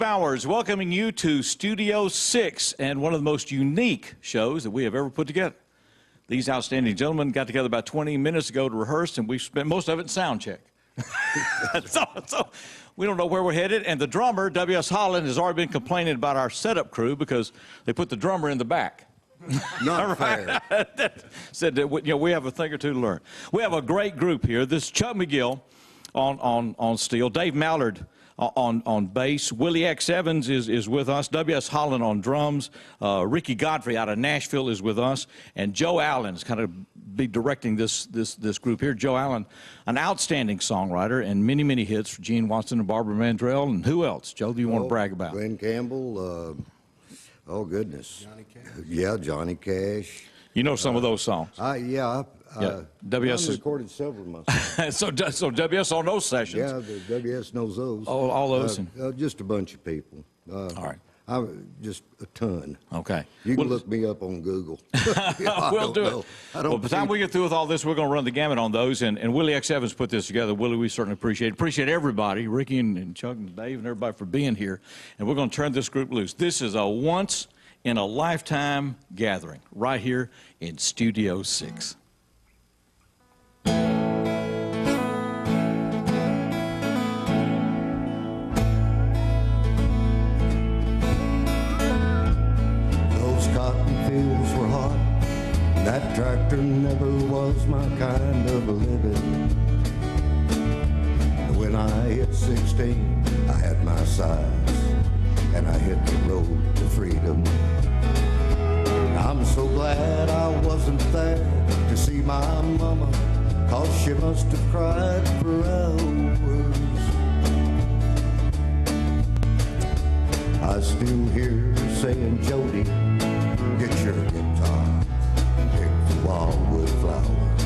Bowers welcoming you to Studio 6 and one of the most unique shows that we have ever put together. These outstanding gentlemen got together about 20 minutes ago to rehearse, and we spent most of it in sound check. so we don't know where we're headed, and the drummer, W.S. Holland, has already been complaining about our setup crew because they put the drummer in the back. Not fair. Said that we have a thing or two to learn. We have a great group here. This is Chuck McGill on steel, Dave Mallard on bass, Willie X. Evans is with us, W.S. Holland on drums, Rickey Godfrey out of Nashville is with us, and Joe Allen is kind of be directing this group here. Joe Allen, an outstanding songwriter and many hits for Gene Watson and Barbara Mandrell, and who else? Joe, do you want to brag about? Glenn Campbell, oh goodness. Johnny Cash. Yeah, Johnny Cash. You know some of those songs. Yeah. WS recorded several of my songs. so WS on those sessions. Yeah, the WS knows those. All those. Just a bunch of people. All right. Just a ton. Okay. You can look me up on Google. We'll do it. Well, by the time we get through with all this, we're going to run the gamut on those. And Willie X. Evans put this together. Willie, we certainly appreciate it. Appreciate everybody, Rickey and Chuck and Dave and everybody for being here. And we're going to turn this group loose. This is a once-in-a-lifetime gathering right here in Studio 6. That tractor never was my kind of a living. When I hit 16, I had my size, and I hit the road to freedom. I'm so glad I wasn't there to see my mama, 'cause she must have cried for hours. I still hear her saying, Jody, get your guitar, wildwood flowers.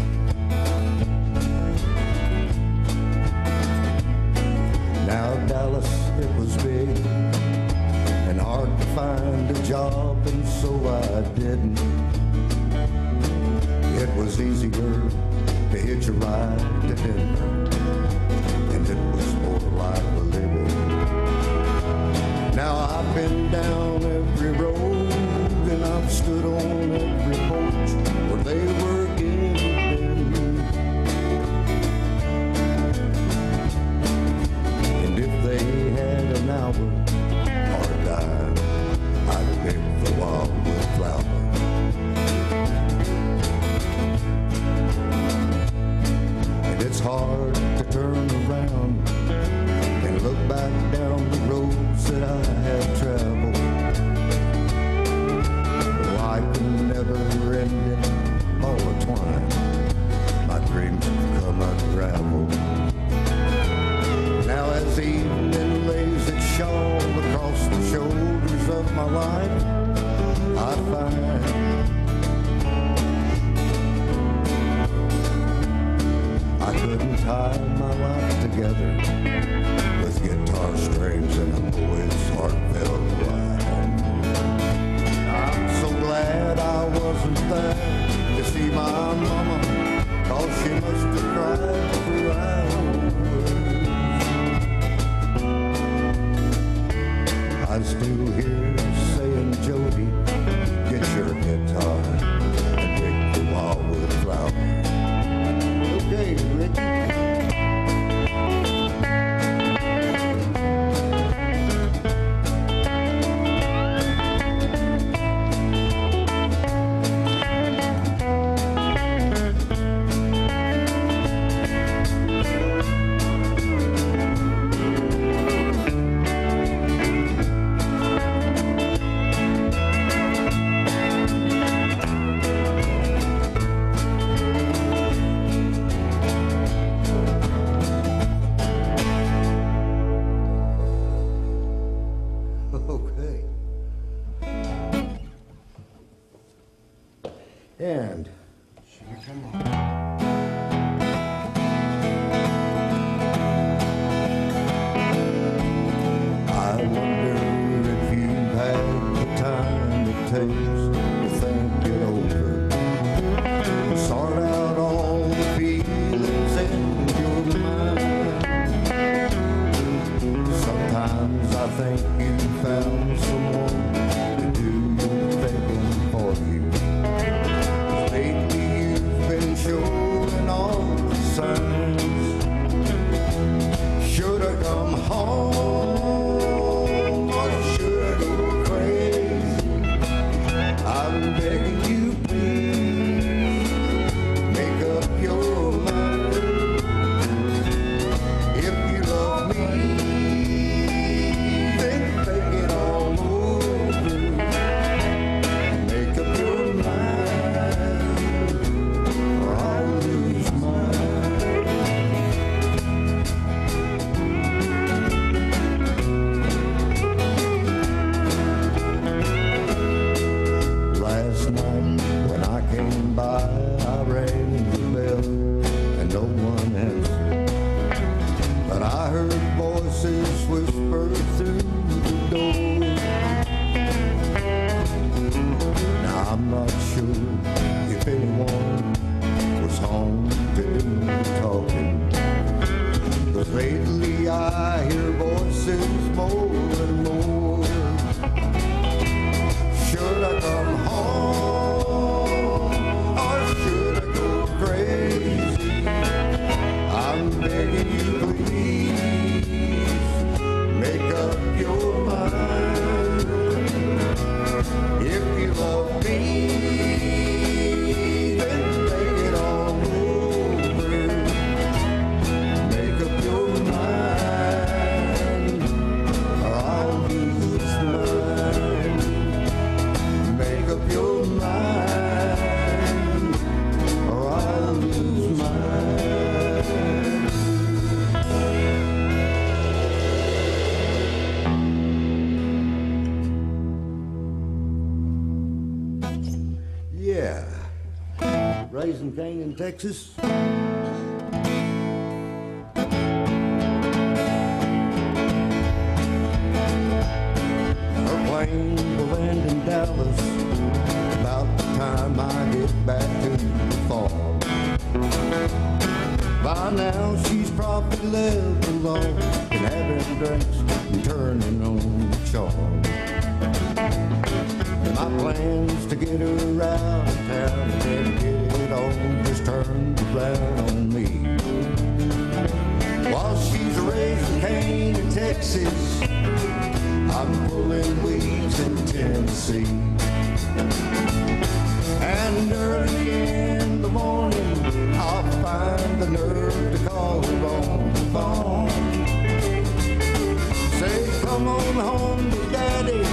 Now Dallas, it was big and hard to find a job, and so I didn't. It was easier to hitch a ride to Denver, and it was more like a living. Now I've been down every road, and I've stood on every porch where they were giving. And if they had an hour or a dime, I'd pick the wildwood flower. And it's hard to turn around and look back down the roads that I have traveled. Life never ended, all the twine. My dreams have come unraveled. Now as evening lays its shawl across the shoulders of my life, I find I couldn't tie my life together with guitar strings and a boy's heartfelt line. I'm so glad I wasn't there to see my mama, 'cause she must have cried for hours. I still hear her saying, Jody, get your guitar and pick the wildwood flower. Okay, Rickey. And Come on. I wonder if you've had the time it takes to think it over, sort out all the feelings in your mind. Sometimes I think you sure if anyone was home to do the talking. But lately I hear voices more and more. Should I come home or should I go crazy? I'm begging you, please, make up your mind. If you love me, then make it all over. Make up your mind, or I'll lose mine. Make up your mind, or I'll lose mine. Yeah, Raising Cane in Texas. Her plane will land in Dallas about the time I get back to the farm. By now she's probably left alone and having drinks and turning on the charm. My plans to get her out of town and get it all just turned around on me. While she's raising cane in Texas, I'm pulling weeds in Tennessee. And early in the morning, I'll find the nerve to call her on the phone. Say, come on home to Daddy,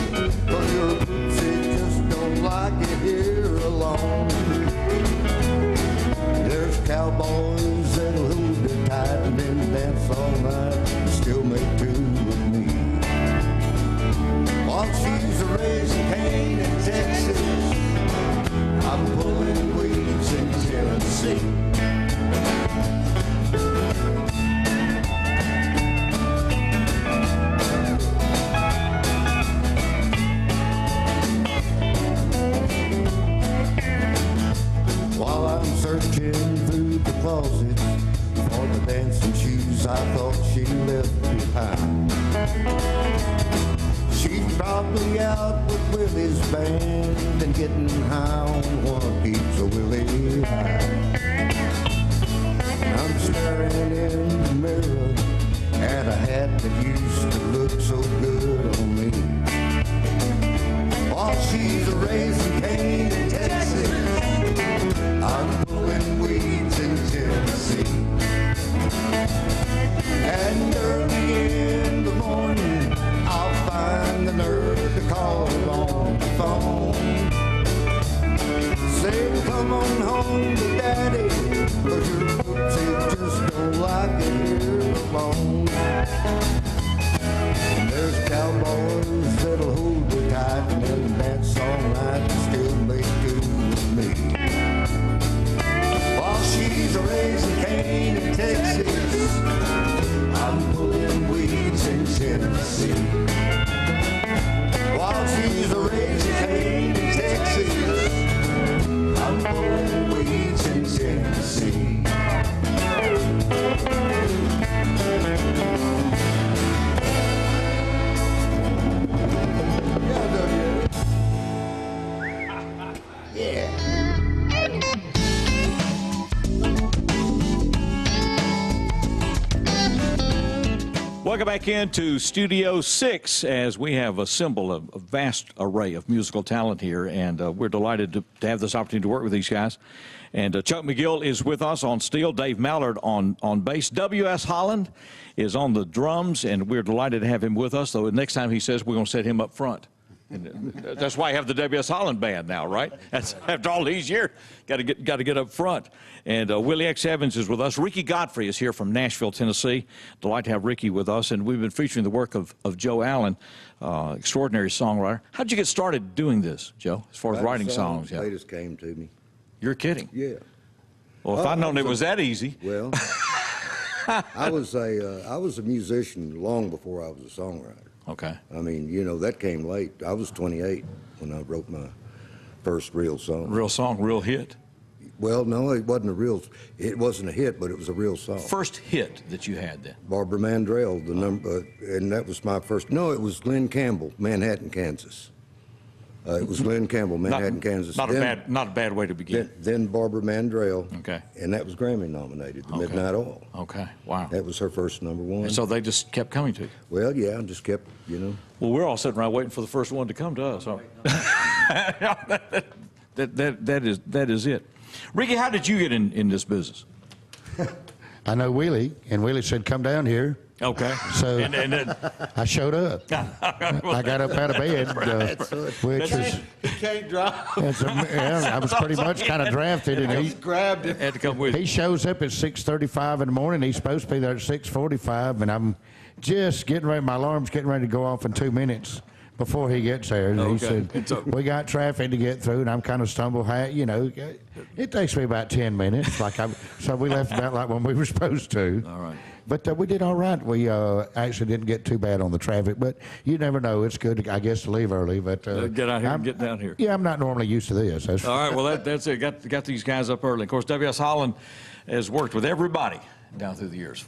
'cause your poopsie just don't like it here alone. There's cowboys that'll hold her tight and then dance all night and still make two with me. While she's raising cane in Texas, I'm pulling weeds in Tennessee. While I'm searching through the closet for the dancing shoes I thought she left behind, she's probably out with Willie's band and getting high on what keeps a Willie high. I'm staring in the mirror at a hat that used to look so good on me. While she's raising cane in Texas, I'm pulling weeds in Tennessee. And early in the morning, I'll find the nerve to call her on the phone. Say, come on home to Daddy, 'cause your poopsie just don't like it here alone. And there's cowboys that'll hold her tight and then dance all night and still make two with me. While she's raising cane in Texas, I'm pulling weeds in Tennessee. While she's raising cane in Texas, I'm pulling weeds in Tennessee. Yeah. Welcome back into Studio 6 as we have assembled a vast array of musical talent here, and we're delighted to have this opportunity to work with these guys. And Chuck McGill is with us on steel, Dave Mallard on bass. W.S. Holland is on the drums, and we're delighted to have him with us, though next time he says we're going to set him up front. And that's why I have the W.S. Holland band now, right? That's, after all these years, got to get up front. And Willie X. Evans is with us. Rickey Godfrey is here from Nashville, Tennessee. Delighted to have Rickey with us. And we've been featuring the work of Joe Allen, extraordinary songwriter. How did you get started doing this, Joe, as far as writing songs? They just came to me. You're kidding? Yeah. Well, if I'd known it was that easy. Well, I was a musician long before I was a songwriter. Okay. I mean, you know, that came late. I was 28 when I wrote first real song. Real song, real hit. Well, no, it wasn't a hit, but it was a real song. First hit that you had then? Barbara Mandrell, the number, and that was my first. No, it was Glenn Campbell, Manhattan, Kansas. It was Glenn Campbell, Manhattan, Kansas. Not a bad way to begin. Then Barbara Mandrell. Okay. And that was Grammy nominated, The Midnight Oil. Okay, wow. That was her first -- And so they just kept coming to you? Well, yeah, just kept, you know. Well, we're all sitting around waiting for the first one to come to us. That is it. Rickey, how did you get in this business? I know Willie, and Willie said, come down here. Okay. So and then, I showed up. I got up out of bed, which was... He can't drive. Yeah, I was pretty much kind of drafted, and he Grabbed him. had to come with you. he shows up at 6:35 in the morning. He's supposed to be there at 6:45, and I'm just getting ready. My alarm's getting ready to go off in 2 minutes before he gets there. And he said, we got traffic to get through, and I'm kind of you know, it takes me about 10 minutes. So we left about like when we were supposed to. All right. But we did all right. We actually didn't get too bad on the traffic, but you never know. It's good, I guess, to leave early. But Get out here and get down here. Yeah, I'm not normally used to this. All right, well, that's it. Got these guys up early. Of course, W.S. Holland has worked with everybody down through the years.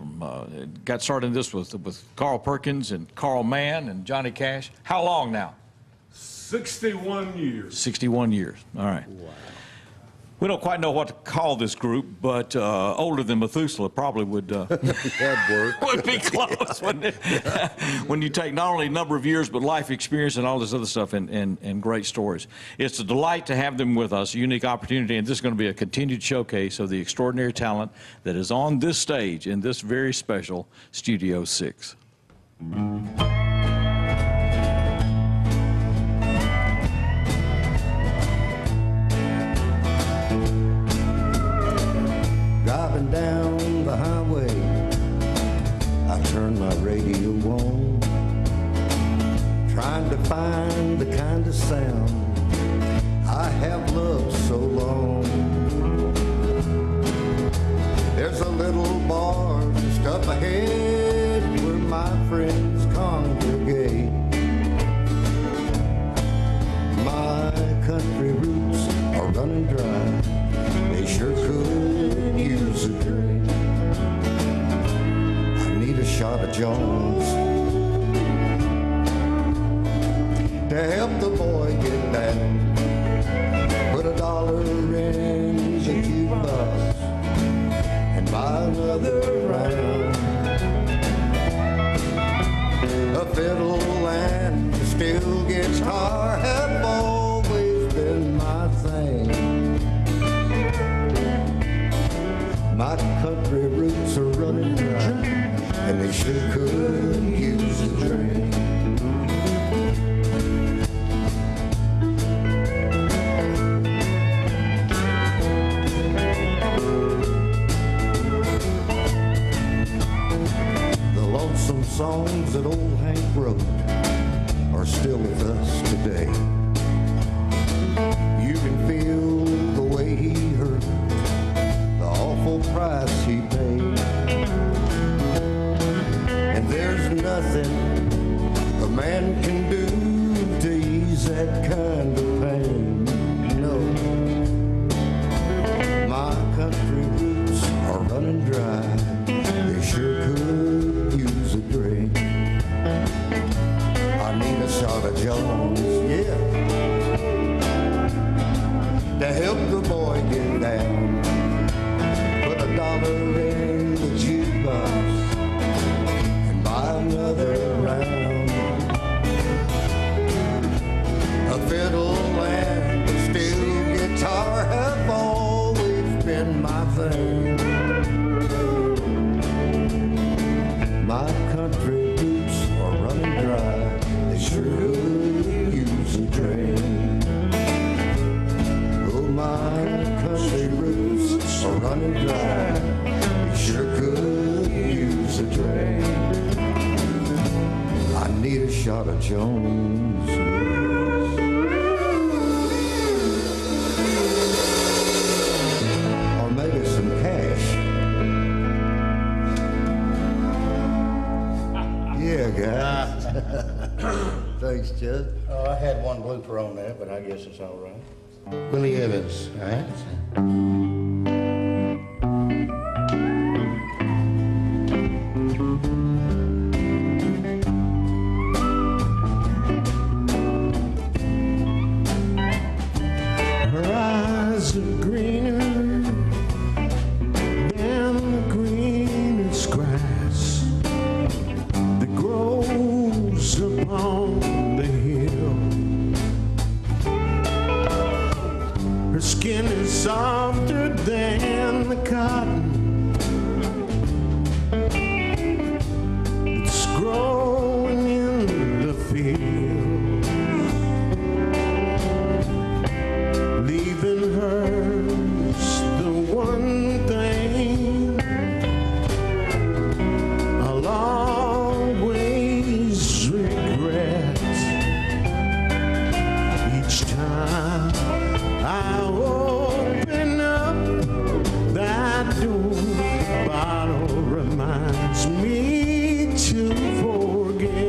Got started in this with Carl Perkins and Carl Mann and Johnny Cash. How long now? 61 years. 61 years. All right. Wow. We don't quite know what to call this group, but older than Methuselah probably would would be close, wouldn't it? When you take not only a number of years, but life experience and all this other stuff and great stories. It's a delight to have them with us, a unique opportunity, and this is going to be a continued showcase of the extraordinary talent that is on this stage in this very special Studio 6. Driving down the highway, I turn my radio on, trying to find the kind of sound I have loved so long. There's a little bar just up ahead where my friends congregate. My country roots are running dry, they sure could use a drink. I need a shot of Jones to help the boy get down. Put $1 in the jukebox and buy another round. A fiddle and a steel guitar have always been my thing. My country roots are running dry, and they sure could use a drink. The lonesome songs that old Hank wrote are still with us today. You can feel the way he hurt, awful price he paid, and there's nothing a man can do to ease that kind of pain. No, my country roots are running dry, they sure could use a drink. I need a shot of Jones, yeah, to help the boy get down. $1 in the jukebox and buy another round. A fiddle and a steel guitar have always been my thing. My country roots are running dry, they sure could use a drink. Oh, my country roots are running dry, they sure could use a drink. I need a shot of Jones. Or maybe some cash. Yeah, guys. Thanks, Jud. I had one blooper on that, but I guess it's all right. Willie Evans, all right? Her eyes are greener than the greenest grass that grows upon the hill. Her skin is softer than the cotton that's growing in the field, leaving hers the one thing I'll always regret. Each time I open up that door, the bottle reminds me to forget.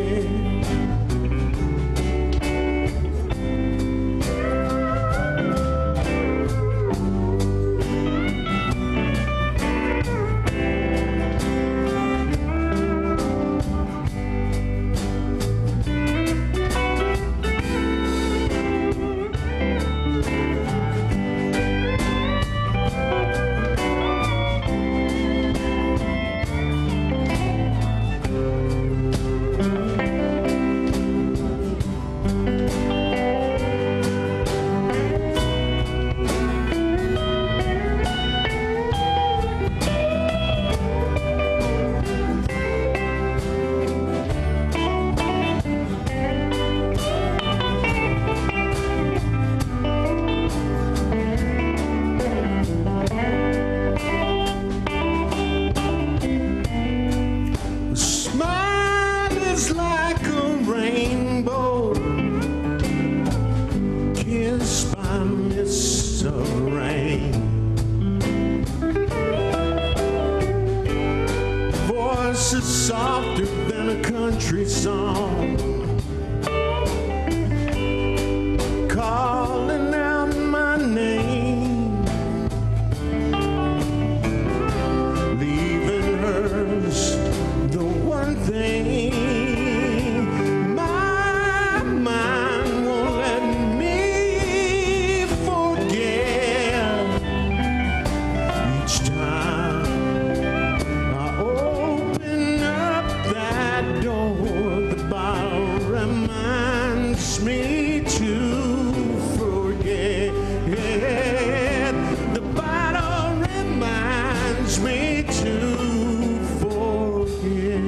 A smile is like a rainbow kissed by mists of rain. Voice is softer than a country song, calling out my name, leaving hers the one thing my mind won't let me forget. Each time I open up that door, the bottle reminds me to forget. The bottle reminds me to forget.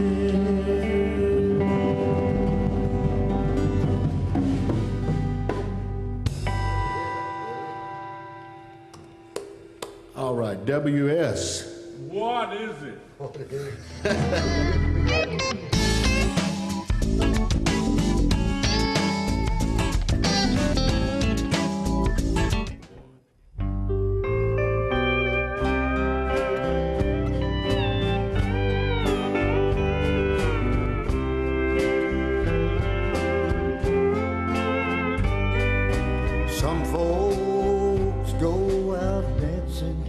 All right, WS. What is it? Some folks go out dancing,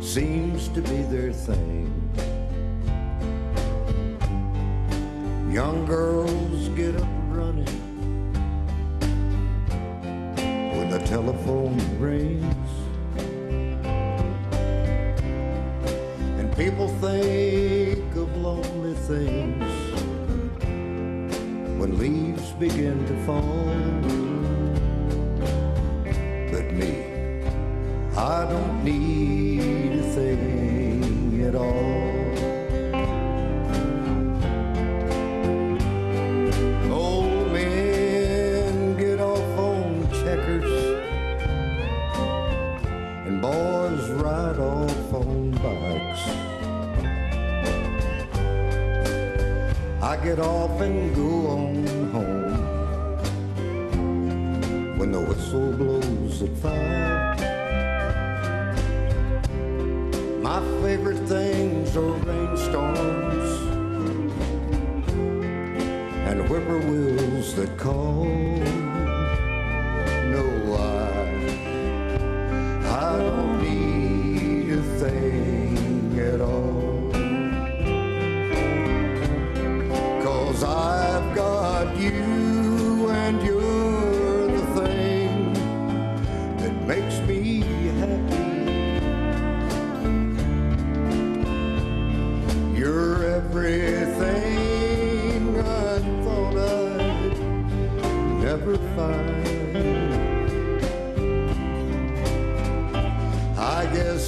seems to be their thing. Young girls get up running when the telephone rings, and people think of lonely things when leaves begin to fall. But me, I don't need a thing at all. Old men get off on checkers, and boys ride off on bikes. I get off and go on home when the whistle blows at 5. My favorite things are rainstorms and whippoorwills that call.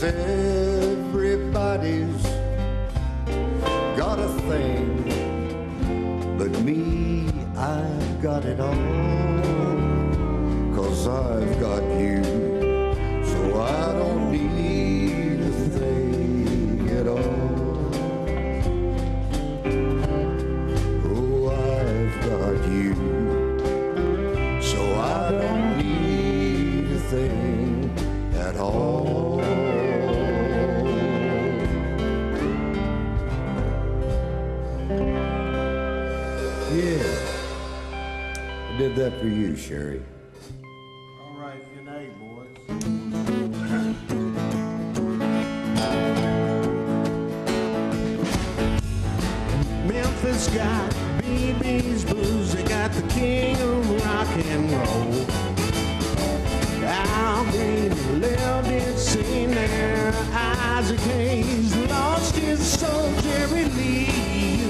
Guess everybody's got a thing, but me, I've got it all. 'Cause I've got you, so I don't need a thing at all. Oh, I've got you, so I don't need a thing at all. Yeah, I did that for you, Sherry. All right, good night, boys. Memphis got BB's blues, they got the king of rock and roll. Al Green lived it, seen there. Isaac Hayes lost his soul. Jerry Lee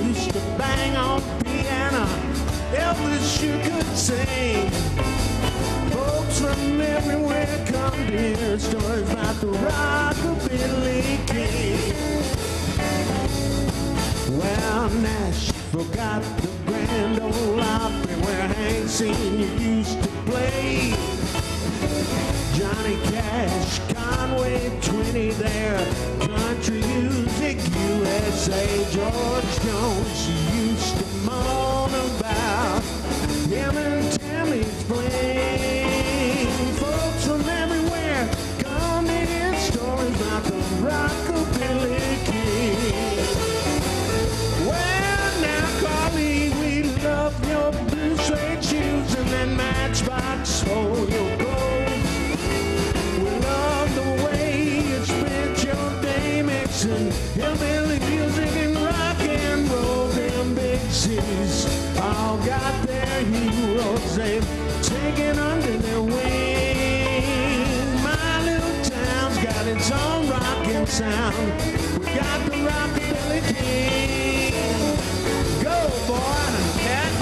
used to bang on piano. Elvis sure could sing. Folks from everywhere come to hear stories about the rockabilly king. Well, Nash forgot the Grand Ole Opry where Hank Sr. used to play. Johnny Cash, Conway, 20 there, Country Music USA. George Jones used to moan about him and Tammy's playing. Folks from everywhere come to hear stories about the rockabilly king. Well, now, Carly, we love your blue suede shoes and that Matchbox hole your gold. We love the way you spent your day mixing hillbilly music and rock and roll. Them big cities all got their heroes they've taken under their wing. My little town's got its own rockin' sound. We got the rockabilly king. Go, boy, cat.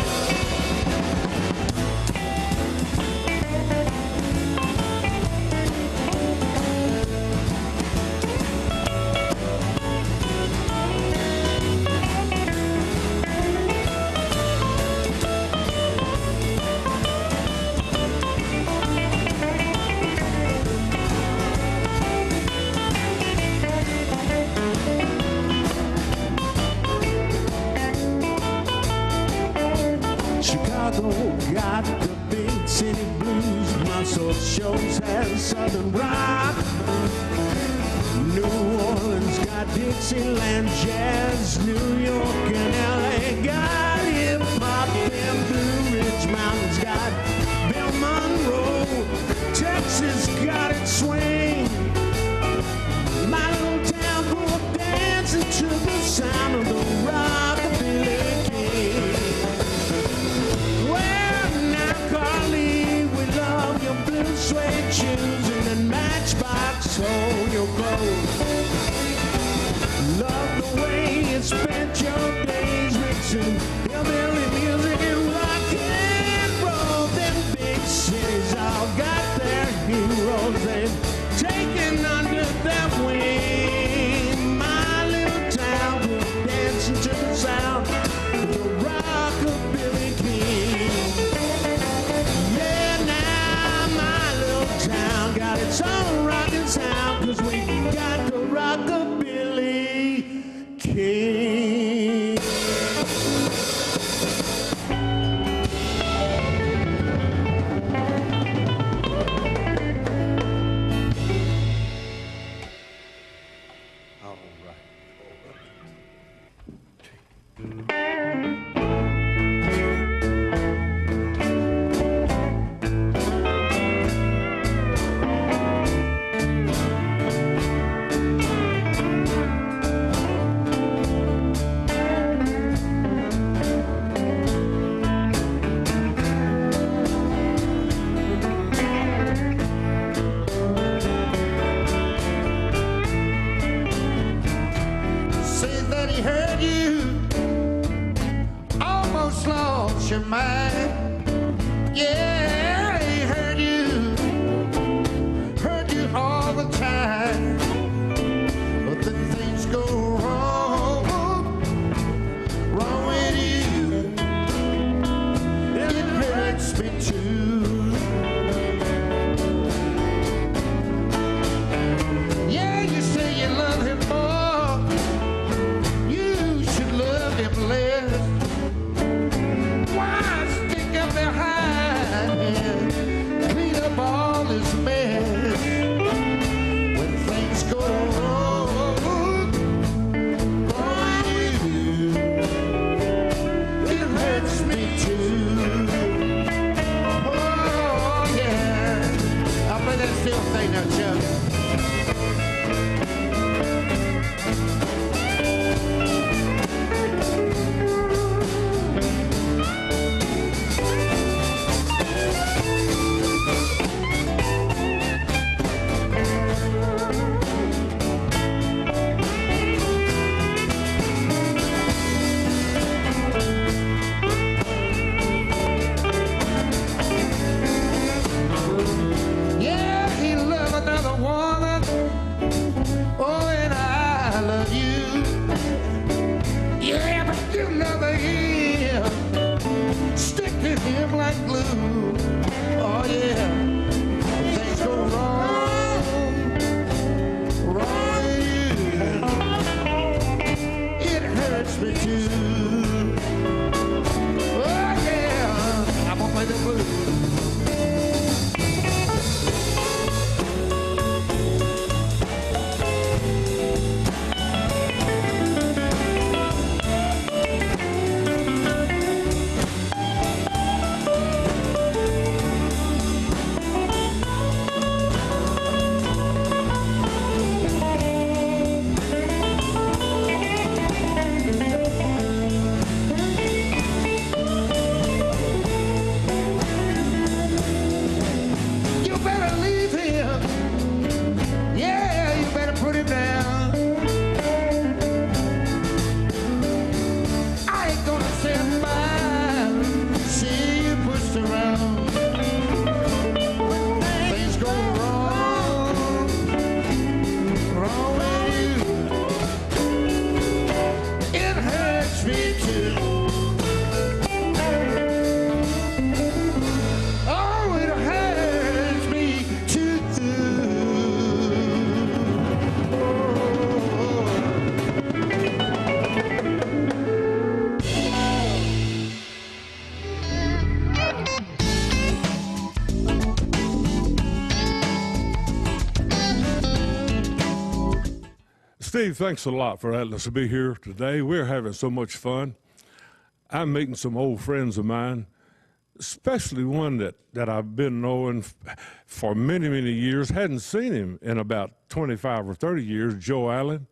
Chicago got the big city blues. Muscle shows has southern rock. New Orleans got Dixieland jazz. New York and LA got hip hop. Them Blue Ridge Mountains got Bill Monroe. Texas got its swing. My little town grew up dancing to the sound of the rockabilly king. Well, now, Carly, we love your blue suede shoes and that Matchbox hole your clothes. Love the way you spent your days mixing hillbilly music and rock and roll. Them big cities all got their heroes they've taken under their wing. My little town will dance to the sound of the rockabilly king. Yeah, now my little town got its own rockin' sound, 'cause we got the rockabilly king. still stay now, Chuck. Yeah, he loved another woman. Oh, and I love you. Yeah, but you never hear. Stick to him like glue. Oh, yeah. Things go wrong. Wrong with you. It hurts me too. Oh, yeah. I'm gonna play the blues. You better leave him. Yeah, you better put him down. I ain't gonna stand by, see you pushed around. Things go wrong, wrong with you. It hurts me too. Oh, it hurts me too. Oh. Steve, thanks a lot for letting us be here today. We're having so much fun. I'm meeting some old friends of mine, especially one that I've been knowing for many, many years. Hadn't seen him in about 25 or 30 years, Joe Allen.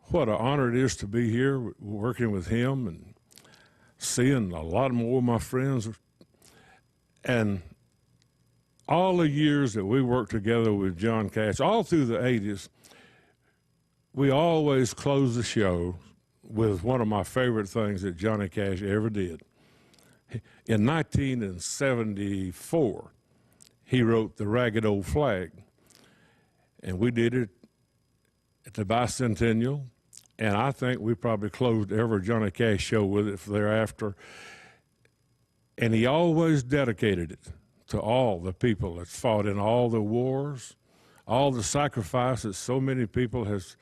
What an honor it is to be here working with him and seeing a lot more of my friends. And all the years that we worked together with John Cash, all through the 80s, we always closed the show with one of my favorite things that Johnny Cash ever did. In 1974, he wrote The Ragged Old Flag, and we did it at the Bicentennial, and I think we probably closed every Johnny Cash show with it thereafter. And he always dedicated it to all the people that fought in all the wars, all the sacrifices so many people has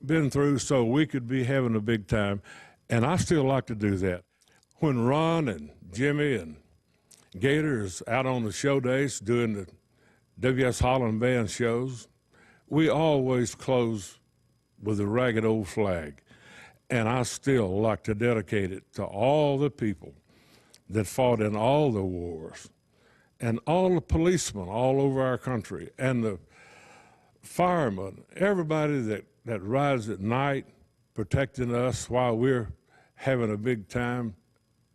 been through so we could be having a big time. And I still like to do that. When Ron and Jimmy and Gator is out on the show days doing the W.S. Holland Band shows, we always close with the Ragged Old Flag. And I still like to dedicate it to all the people that fought in all the wars, and all the policemen all over our country, and the firemen, everybody that rides at night protecting us while we're having a big time.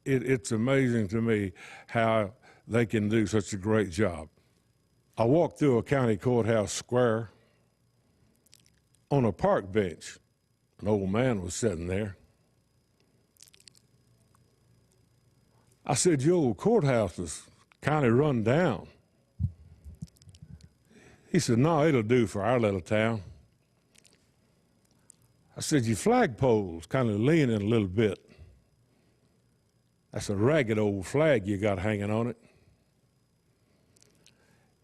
It's amazing to me how they can do such a great job. I walked through a county courthouse square. On a park bench, an old man was sitting there. I said, "Your old courthouse is kind of run down." He said, "No, it'll do for our little town." I said, "Your flagpole's kind of leaning a little bit. That's a ragged old flag you got hanging on it."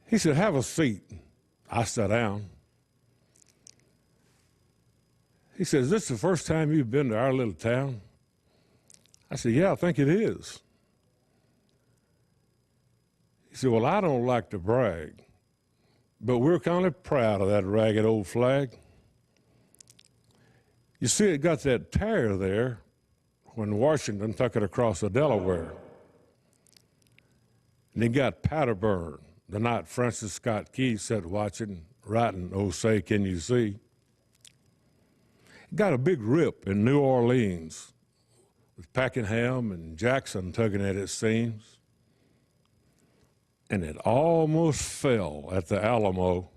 He said, "Have a seat." I sat down. He said, "Is this the first time you've been to our little town?" I said, "Yeah, I think it is." He said, "Well, I don't like to brag, but we're kind of proud of that ragged old flag. You see, it got that tear there when Washington took it across the Delaware. And it got powder burn the night Francis Scott Key sat watching, writing, "Oh, say, can you see?" It got a big rip in New Orleans, with Pakenham and Jackson tugging at its seams. And it almost fell at the Alamo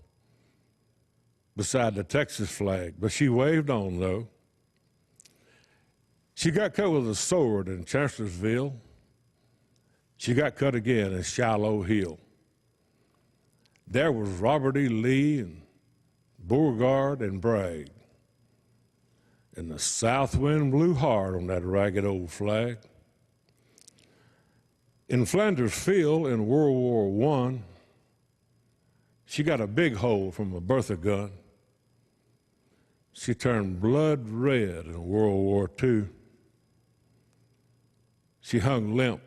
beside the Texas flag, but she waved on, though. She got cut with a sword in Chancellorsville. She got cut again in Shiloh Hill. There was Robert E. Lee and Beauregard and Bragg. And the south wind blew hard on that ragged old flag. In Flanders Field in World War I, she got a big hole from a Bertha gun. She turned blood red in World War II. She hung limp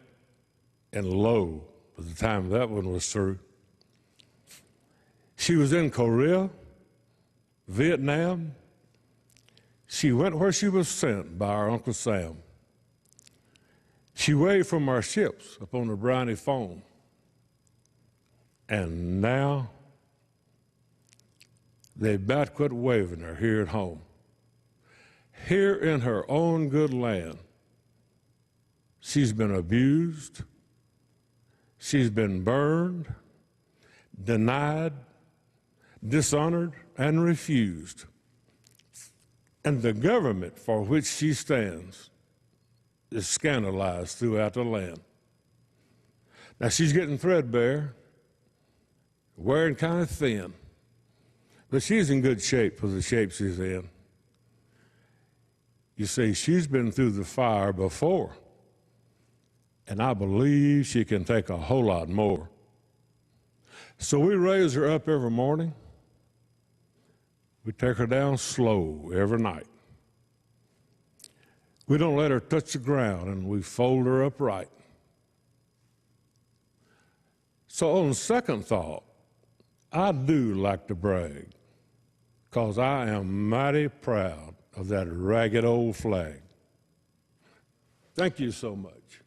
and low by the time that one was through. She was in Korea, Vietnam. She went where she was sent by our Uncle Sam. She waved from our ships upon the briny foam. And now they about quit waving her here at home. Here in her own good land, she's been abused, she's been burned, denied, dishonored, and refused. And the government for which she stands is scandalized throughout the land. Now, she's getting threadbare, wearing kind of thin, but she's in good shape for the shape she's in. You see, she's been through the fire before, and I believe she can take a whole lot more. So we raise her up every morning. We take her down slow every night. We don't let her touch the ground, and we fold her up right. So on second thought, I do like to brag, because I am mighty proud of that ragged old flag. Thank you so much.